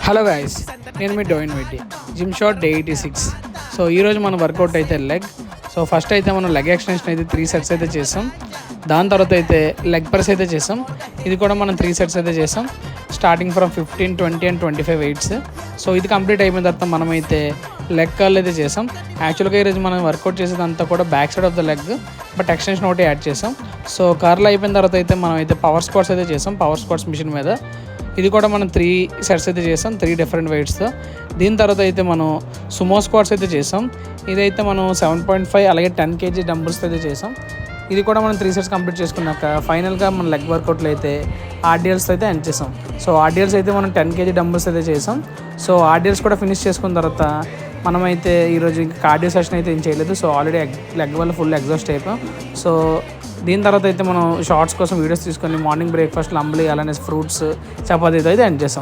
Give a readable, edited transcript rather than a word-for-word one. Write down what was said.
Hello guys, నేను మీ డోయిన్ వెట్టి gym shot day 86. So ఈరోజు మన వర్కౌట్ అయితే లెగ్. సో ఫస్ట్ అయితే మనం లెగ్ ఎక్స్టెన్షన్ అయితే 3 సెట్స్ అయితే చేసాం. దాని తర్వాత అయితే లెగ్ ప్రెస్ అయితే చేసాం. ఇది కూడా మనం 3 సెట్స్ అయితే చేసాం, starting from 15, 20 and 25 weights. So ఇది కంప్లీట్ అయిపోయిన తర్వాత మనమైతే లెగ్ కర్ల్ అయితే చేసాం. యాక్చువల్గా ఈరోజు మనం వర్కౌట్ చేసేదంతా కూడా back side of the leg, but extension ఒకటి యాడ్ చేసాం. సో కర్ల్ అయిపోయిన తర్వాత అయితే మనం అయితే పవర్ స్క్వాట్స్ అయితే చేసాం, పవర్ స్క్వాట్స్ మిషన్ మీద. ఇది కూడా మనం 3 సెట్స్ అయితే చేసాం, 3 డిఫరెంట్ వెయిట్స్తో. దీని తర్వాత అయితే మనం సుమో స్క్వాట్స్ అయితే చేసాం. ఇదైతే మనం 7.5 అలాగే 10 kg డంబుల్స్తో అయితే చేసాం. ఇది కూడా మనం 3 సెట్స్ కంప్లీట్ చేసుకున్నాక ఫైనల్గా మన లెగ్ వర్కౌట్లు అయితే ఆర్డియల్స్ అయితే ఎండ్ చేసాం. సో ఆర్డియల్స్ అయితే మనం 10 kg డంబుల్స్ అయితే చేసాం. సో ఆర్డియల్స్ కూడా ఫినిష్ చేసుకున్న తర్వాత మనమైతే ఈరోజు ఇంకా కార్డియో సెషన్ అయితే ఏం చేయలేదు. సో ఆల్రెడీ లెగ్ వల్ల ఫుల్ ఎగ్జాస్ట్ అయిపోయాం. సో దీని తర్వాత అయితే మనం షార్ట్స్ కోసం వీడియోస్ తీసుకొని మార్నింగ్ బ్రేక్ఫాస్ట్లో అంబలి అలానే ఫ్రూట్స్ చపాతీతో అయితే ఎండ్ చేసాం.